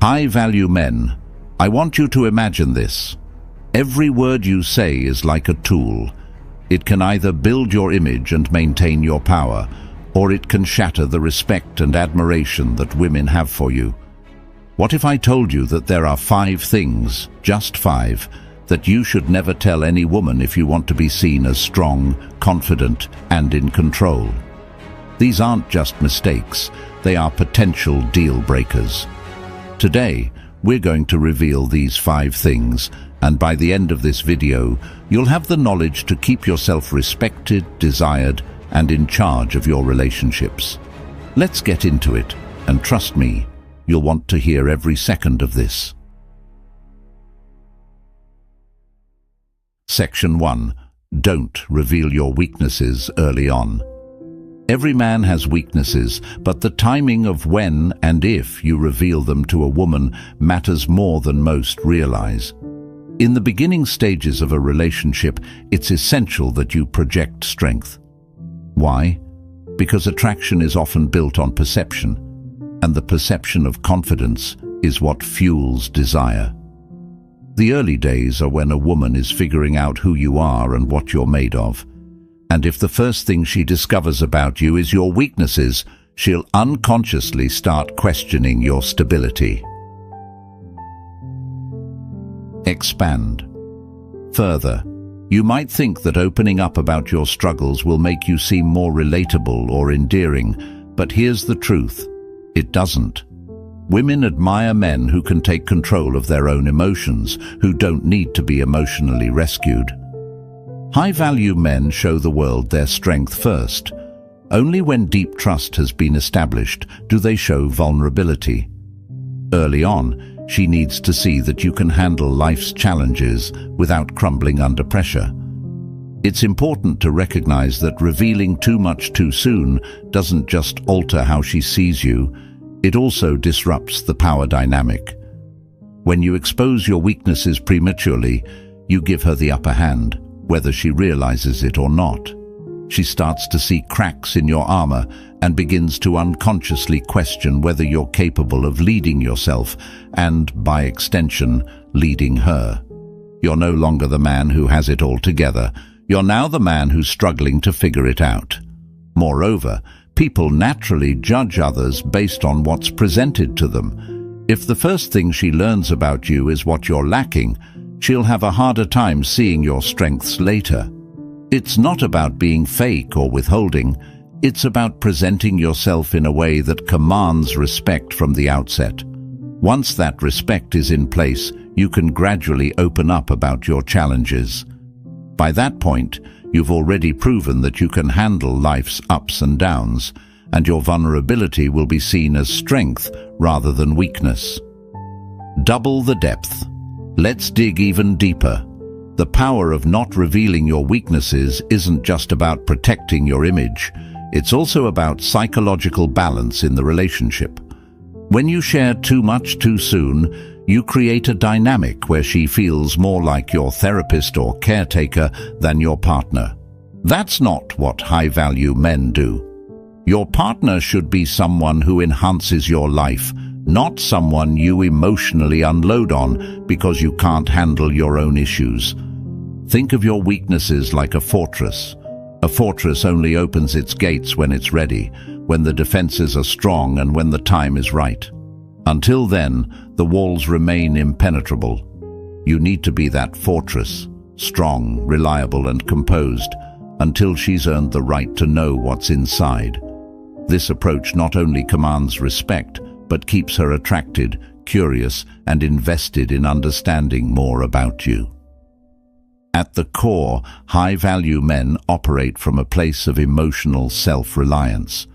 High-value men, I want you to imagine this. Every word you say is like a tool. It can either build your image and maintain your power, or it can shatter the respect and admiration that women have for you. What if I told you that there are 5 things, just 5, that you should never tell any woman if you want to be seen as strong, confident, and in control? These aren't just mistakes, they are potential deal breakers. Today, we're going to reveal these 5 things, and by the end of this video, you'll have the knowledge to keep yourself respected, desired, and in charge of your relationships. Let's get into it, and trust me, you'll want to hear every second of this. Section 1. Don't reveal your weaknesses early on. Every man has weaknesses, but the timing of when and if you reveal them to a woman matters more than most realize. In the beginning stages of a relationship, it's essential that you project strength. Why? Because attraction is often built on perception, and the perception of confidence is what fuels desire. The early days are when a woman is figuring out who you are and what you're made of. And if the first thing she discovers about you is your weaknesses, she'll unconsciously start questioning your stability. Expand. Further, you might think that opening up about your struggles will make you seem more relatable or endearing, but here's the truth: it doesn't. Women admire men who can take control of their own emotions, who don't need to be emotionally rescued. High-value men show the world their strength first. Only when deep trust has been established do they show vulnerability. Early on, she needs to see that you can handle life's challenges without crumbling under pressure. It's important to recognize that revealing too much too soon doesn't just alter how she sees you, it also disrupts the power dynamic. When you expose your weaknesses prematurely, you give her the upper hand, whether she realizes it or not. She starts to see cracks in your armor and begins to unconsciously question whether you're capable of leading yourself and, by extension, leading her. You're no longer the man who has it all together. You're now the man who's struggling to figure it out. Moreover, people naturally judge others based on what's presented to them. If the first thing she learns about you is what you're lacking, she'll have a harder time seeing your strengths later. It's not about being fake or withholding. It's about presenting yourself in a way that commands respect from the outset. Once that respect is in place, you can gradually open up about your challenges. By that point, you've already proven that you can handle life's ups and downs, and your vulnerability will be seen as strength rather than weakness. Double the depth. Let's dig even deeper. The power of not revealing your weaknesses isn't just about protecting your image. It's also about psychological balance in the relationship. When you share too much too soon, you create a dynamic where she feels more like your therapist or caretaker than your partner. That's not what high-value men do. Your partner should be someone who enhances your life, not someone you emotionally unload on because you can't handle your own issues. Think of your weaknesses like a fortress. A fortress only opens its gates when it's ready, when the defenses are strong and when the time is right. Until then, the walls remain impenetrable. You need to be that fortress, strong, reliable, and composed, until she's earned the right to know what's inside. This approach not only commands respect, but keeps her attracted, curious, and invested in understanding more about you. At the core, high-value men operate from a place of emotional self-reliance.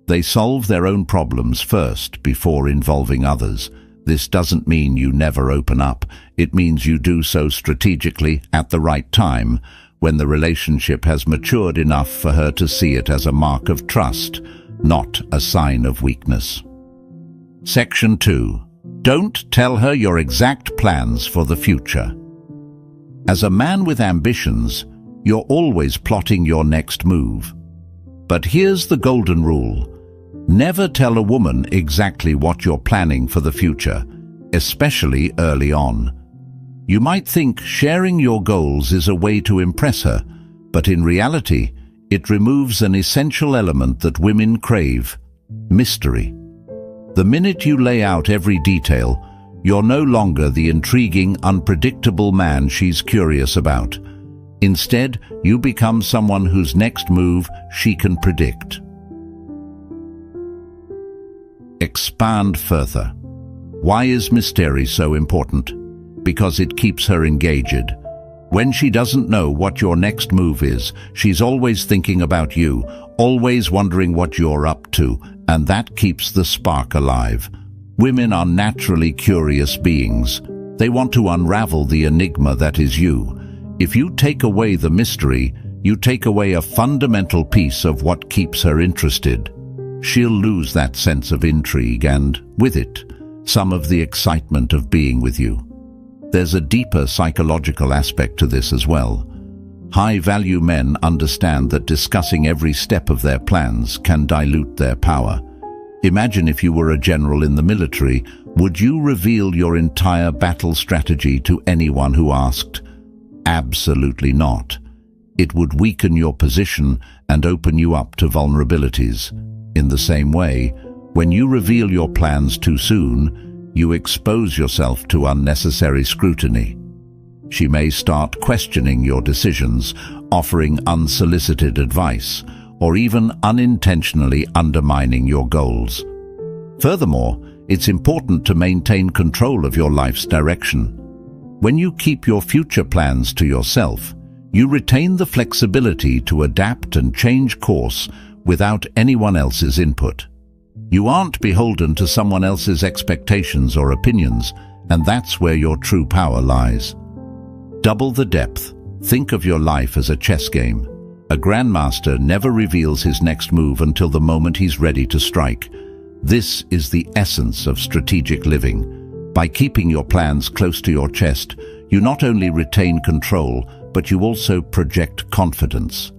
They solve their own problems first before involving others. This doesn't mean you never open up. It means you do so strategically at the right time, when the relationship has matured enough for her to see it as a mark of trust, not a sign of weakness. Section 2. Don't tell her your exact plans for the future. As a man with ambitions, you're always plotting your next move. But here's the golden rule. Never tell a woman exactly what you're planning for the future. especially early on. You might think sharing your goals is a way to impress her, but in reality, it removes an essential element that women crave: mystery. The minute you lay out every detail, you're no longer the intriguing, unpredictable man she's curious about. Instead, you become someone whose next move she can predict. Expand further. Why is mystery so important? Because it keeps her engaged. When she doesn't know what your next move is, she's always thinking about you, always wondering what you're up to, and that keeps the spark alive. Women are naturally curious beings. They want to unravel the enigma that is you. If you take away the mystery, you take away a fundamental piece of what keeps her interested. She'll lose that sense of intrigue and, with it, some of the excitement of being with you. There's a deeper psychological aspect to this as well. High-value men understand that discussing every step of their plans can dilute their power. Imagine if you were a general in the military, would you reveal your entire battle strategy to anyone who asked? Absolutely not. It would weaken your position and open you up to vulnerabilities. In the same way, when you reveal your plans too soon, you expose yourself to unnecessary scrutiny. She may start questioning your decisions, offering unsolicited advice, or even unintentionally undermining your goals. Furthermore, it's important to maintain control of your life's direction. When you keep your future plans to yourself, you retain the flexibility to adapt and change course without anyone else's input. You aren't beholden to someone else's expectations or opinions, and that's where your true power lies. Double the depth. Think of your life as a chess game. A grandmaster never reveals his next move until the moment he's ready to strike. This is the essence of strategic living. By keeping your plans close to your chest, you not only retain control, but you also project confidence.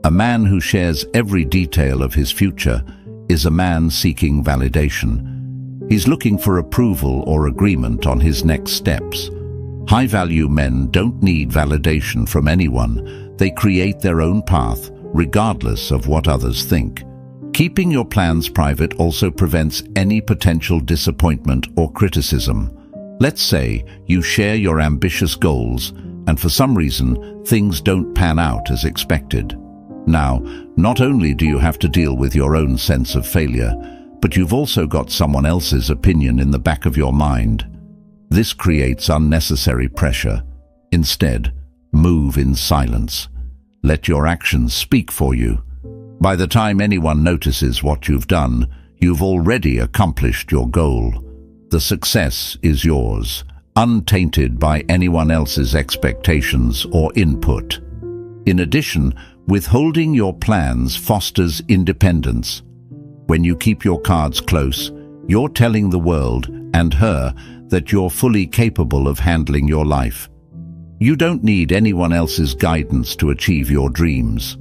A man who shares every detail of his future is a man seeking validation. He's looking for approval or agreement on his next steps. High-value men don't need validation from anyone. They create their own path, regardless of what others think. Keeping your plans private also prevents any potential disappointment or criticism. Let's say you share your ambitious goals, and for some reason, things don't pan out as expected. Now, not only do you have to deal with your own sense of failure, but you've also got someone else's opinion in the back of your mind. This creates unnecessary pressure. Instead, move in silence. Let your actions speak for you. By the time anyone notices what you've done, you've already accomplished your goal. The success is yours, untainted by anyone else's expectations or input. In addition, withholding your plans fosters independence. When you keep your cards close, you're telling the world and her that you're fully capable of handling your life. You don't need anyone else's guidance to achieve your dreams.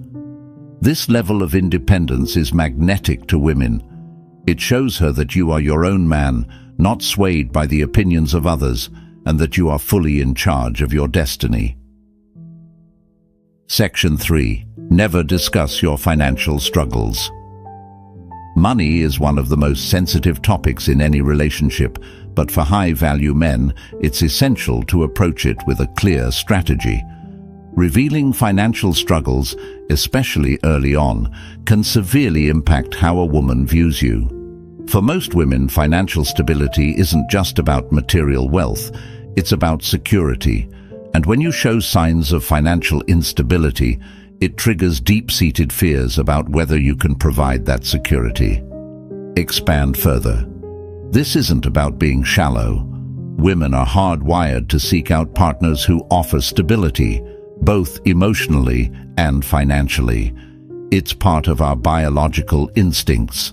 This level of independence is magnetic to women. It shows her that you are your own man, not swayed by the opinions of others, and that you are fully in charge of your destiny. Section 3. Never discuss your financial struggles. Money is one of the most sensitive topics in any relationship, but for high-value men, it's essential to approach it with a clear strategy. Revealing financial struggles, especially early on, can severely impact how a woman views you. For most women, financial stability isn't just about material wealth, it's about security. And when you show signs of financial instability, it triggers deep-seated fears about whether you can provide that security. Expand further. This isn't about being shallow. Women are hardwired to seek out partners who offer stability, both emotionally and financially. It's part of our biological instincts.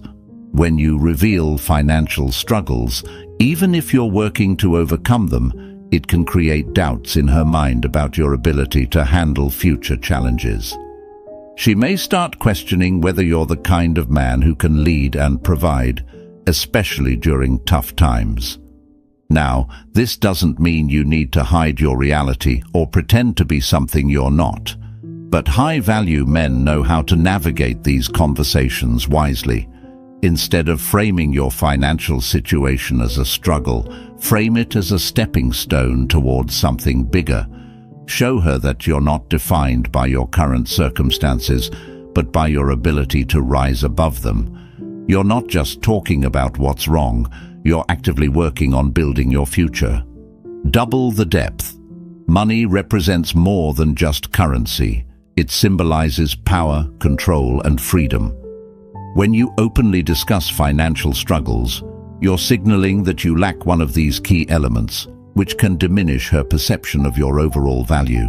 When you reveal financial struggles, even if you're working to overcome them, it can create doubts in her mind about your ability to handle future challenges. She may start questioning whether you're the kind of man who can lead and provide, especially during tough times. Now, this doesn't mean you need to hide your reality or pretend to be something you're not. But high-value men know how to navigate these conversations wisely. Instead of framing your financial situation as a struggle, frame it as a stepping stone towards something bigger. Show her that you're not defined by your current circumstances, but by your ability to rise above them. You're not just talking about what's wrong, you're actively working on building your future. Double the depth. Money represents more than just currency. It symbolizes power, control, and freedom. When you openly discuss financial struggles, you're signaling that you lack one of these key elements, which can diminish her perception of your overall value.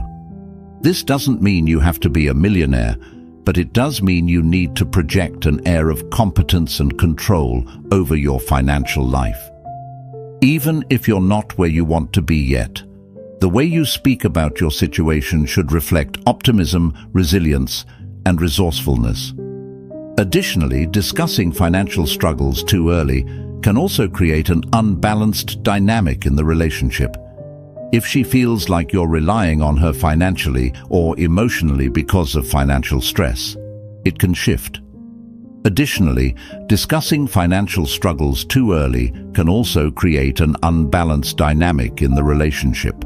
This doesn't mean you have to be a millionaire, but it does mean you need to project an air of competence and control over your financial life. Even if you're not where you want to be yet, the way you speak about your situation should reflect optimism, resilience, and resourcefulness. Additionally, discussing financial struggles too early can also create an unbalanced dynamic in the relationship. If she feels like you're relying on her financially or emotionally because of financial stress, it can shift. Additionally, discussing financial struggles too early can also create an unbalanced dynamic in the relationship.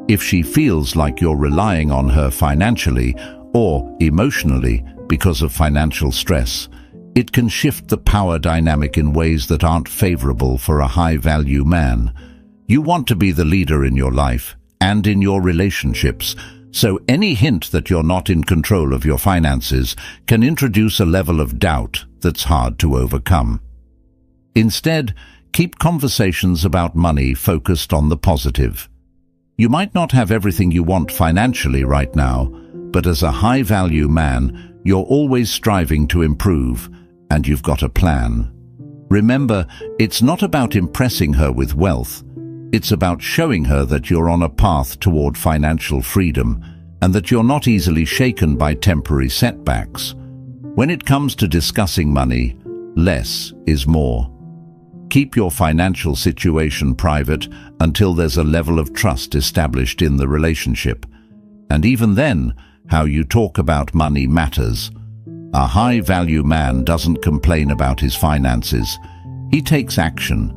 If she feels like you're relying on her financially or emotionally because of financial stress, it can shift the power dynamic in ways that aren't favorable for a high-value man. You want to be the leader in your life and in your relationships, so any hint that you're not in control of your finances can introduce a level of doubt that's hard to overcome. Instead, keep conversations about money focused on the positive. You might not have everything you want financially right now, but as a high-value man, you're always striving to improve, and you've got a plan. Remember, it's not about impressing her with wealth. It's about showing her that you're on a path toward financial freedom and that you're not easily shaken by temporary setbacks. When it comes to discussing money, less is more. Keep your financial situation private until there's a level of trust established in the relationship. And even then, how you talk about money matters. A high-value man doesn't complain about his finances. He takes action.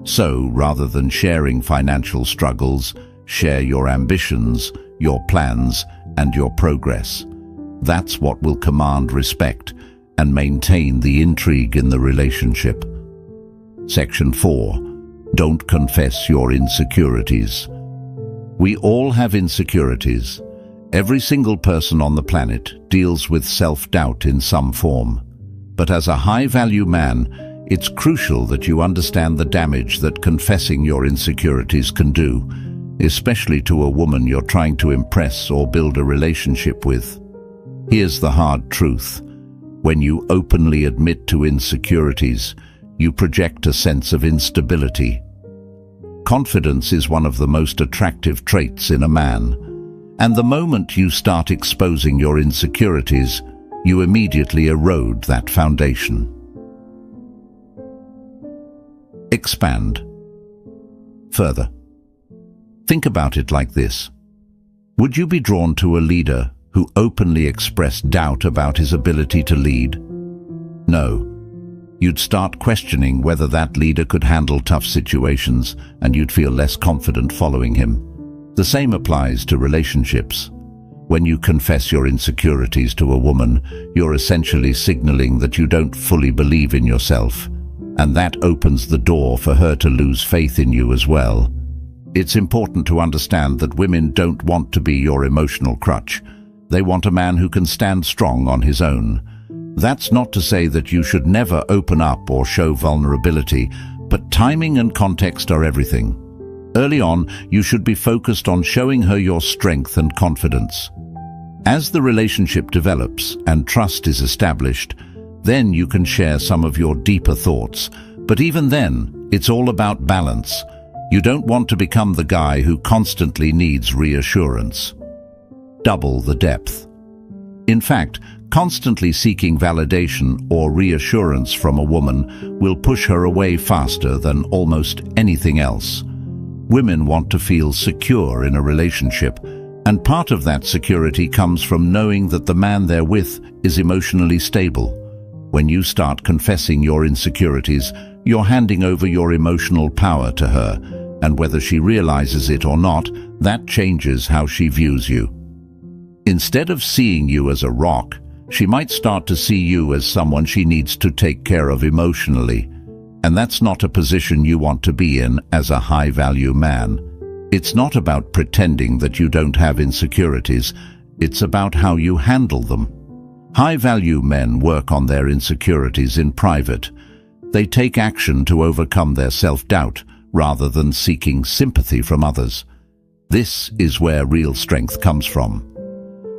So, rather than sharing financial struggles, share your ambitions, your plans, and your progress. That's what will command respect and maintain the intrigue in the relationship. Section 4. Don't confess your insecurities. We all have insecurities. Every single person on the planet deals with self-doubt in some form. But as a high-value man, it's crucial that you understand the damage that confessing your insecurities can do, especially to a woman you're trying to impress or build a relationship with. Here's the hard truth. When you openly admit to insecurities, you project a sense of instability. Confidence is one of the most attractive traits in a man, and the moment you start exposing your insecurities, you immediately erode that foundation. Expand. Further. Think about it like this. Would you be drawn to a leader who openly expressed doubt about his ability to lead? No. You'd start questioning whether that leader could handle tough situations, and you'd feel less confident following him. The same applies to relationships. When you confess your insecurities to a woman, you're essentially signaling that you don't fully believe in yourself, and that opens the door for her to lose faith in you as well. It's important to understand that women don't want to be your emotional crutch. They want a man who can stand strong on his own. That's not to say that you should never open up or show vulnerability, but timing and context are everything. Early on, you should be focused on showing her your strength and confidence. As the relationship develops and trust is established, then you can share some of your deeper thoughts. But even then, it's all about balance. You don't want to become the guy who constantly needs reassurance. Double the depth. In fact, constantly seeking validation or reassurance from a woman will push her away faster than almost anything else. Women want to feel secure in a relationship, and part of that security comes from knowing that the man they're with is emotionally stable. When you start confessing your insecurities, you're handing over your emotional power to her, and whether she realizes it or not, that changes how she views you. Instead of seeing you as a rock, she might start to see you as someone she needs to take care of emotionally. And that's not a position you want to be in as a high-value man. It's not about pretending that you don't have insecurities. It's about how you handle them. High-value men work on their insecurities in private. They take action to overcome their self-doubt rather than seeking sympathy from others. This is where real strength comes from.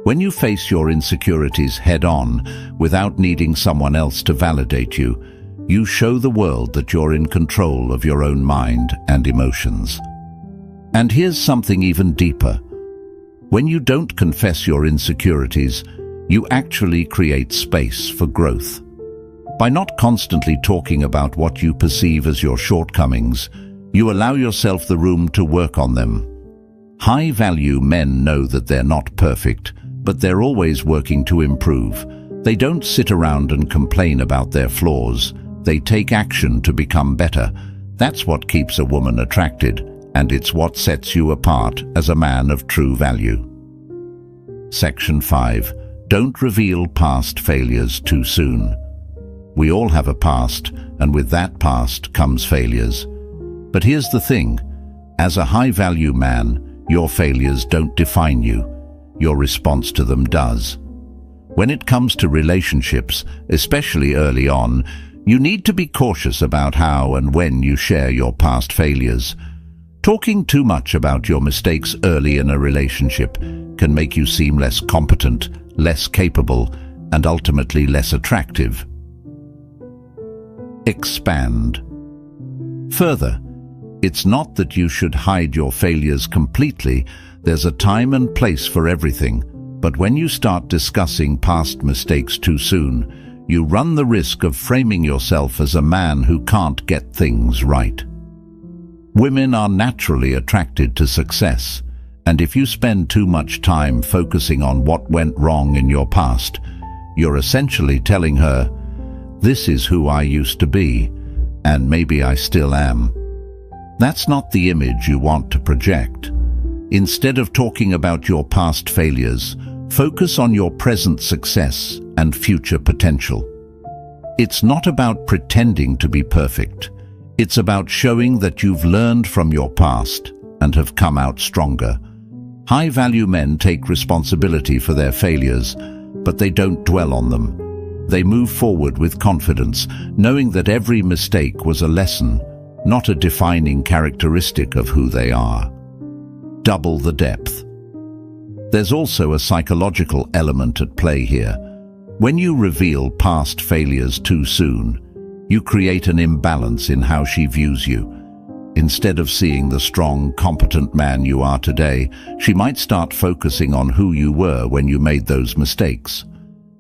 When you face your insecurities head-on, without needing someone else to validate you, you show the world that you're in control of your own mind and emotions. And here's something even deeper. When you don't confess your insecurities, you actually create space for growth. By not constantly talking about what you perceive as your shortcomings, you allow yourself the room to work on them. High-value men know that they're not perfect, but they're always working to improve. They don't sit around and complain about their flaws. They take action to become better. That's what keeps a woman attracted, and it's what sets you apart as a man of true value. Section 5. Don't reveal past failures too soon. We all have a past, and with that past comes failures. But here's the thing. As a high-value man, your failures don't define you. Your response to them does. When it comes to relationships, especially early on, you need to be cautious about how and when you share your past failures. Talking too much about your mistakes early in a relationship can make you seem less competent, less capable, and ultimately less attractive. Expand. Further, it's not that you should hide your failures completely. There's a time and place for everything. But when you start discussing past mistakes too soon, you run the risk of framing yourself as a man who can't get things right. Women are naturally attracted to success, and if you spend too much time focusing on what went wrong in your past, you're essentially telling her, "This is who I used to be, and maybe I still am." That's not the image you want to project. Instead of talking about your past failures, focus on your present success and future potential. It's not about pretending to be perfect. It's about showing that you've learned from your past and have come out stronger. High-value men take responsibility for their failures, but they don't dwell on them. They move forward with confidence, knowing that every mistake was a lesson, not a defining characteristic of who they are. Double the depth. There's also a psychological element at play here. When you reveal past failures too soon, you create an imbalance in how she views you. Instead of seeing the strong, competent man you are today, she might start focusing on who you were when you made those mistakes.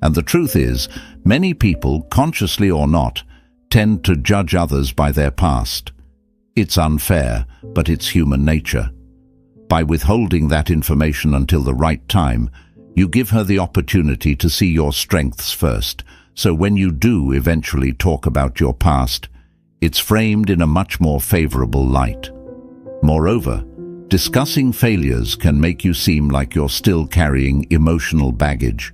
And the truth is, many people, consciously or not, tend to judge others by their past. It's unfair, but it's human nature. By withholding that information until the right time, you give her the opportunity to see your strengths first, so when you do eventually talk about your past, it's framed in a much more favorable light. Moreover, discussing failures can make you seem like you're still carrying emotional baggage.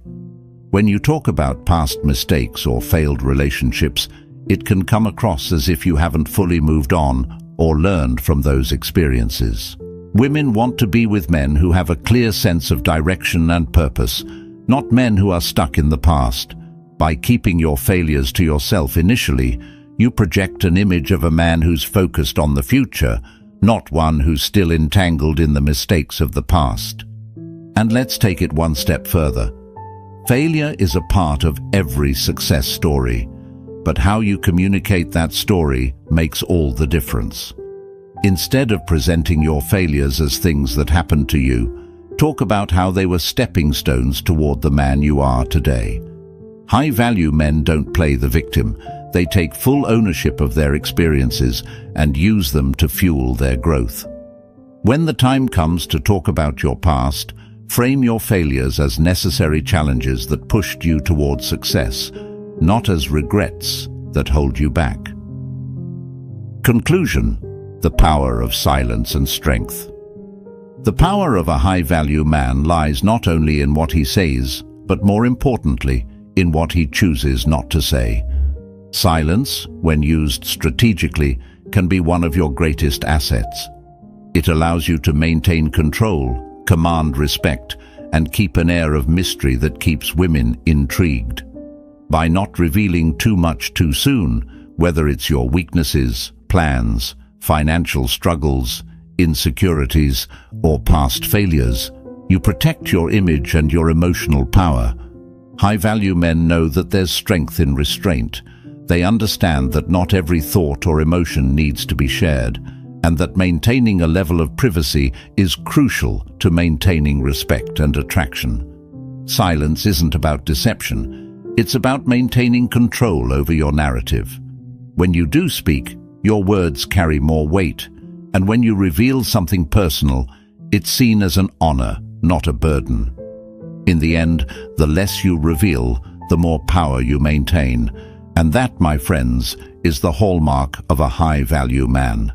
When you talk about past mistakes or failed relationships, it can come across as if you haven't fully moved on or learned from those experiences. Women want to be with men who have a clear sense of direction and purpose, not men who are stuck in the past. By keeping your failures to yourself initially, you project an image of a man who's focused on the future, not one who's still entangled in the mistakes of the past. And let's take it one step further. Failure is a part of every success story, but how you communicate that story makes all the difference. Instead of presenting your failures as things that happened to you, talk about how they were stepping stones toward the man you are today. High-value men don't play the victim. They take full ownership of their experiences and use them to fuel their growth. When the time comes to talk about your past, frame your failures as necessary challenges that pushed you toward success, not as regrets that hold you back. Conclusion: the power of silence and strength. The power of a high-value man lies not only in what he says, but more importantly, in what he chooses not to say. Silence, when used strategically, can be one of your greatest assets. It allows you to maintain control, command respect, and keep an air of mystery that keeps women intrigued. By not revealing too much too soon, whether it's your weaknesses, plans, financial struggles, insecurities, or past failures, you protect your image and your emotional power. High-value men know that there's strength in restraint. They understand that not every thought or emotion needs to be shared, and that maintaining a level of privacy is crucial to maintaining respect and attraction. Silence isn't about deception. It's about maintaining control over your narrative. When you do speak, your words carry more weight, and when you reveal something personal, it's seen as an honor, not a burden. In the end, the less you reveal, the more power you maintain. And that, my friends, is the hallmark of a high-value man.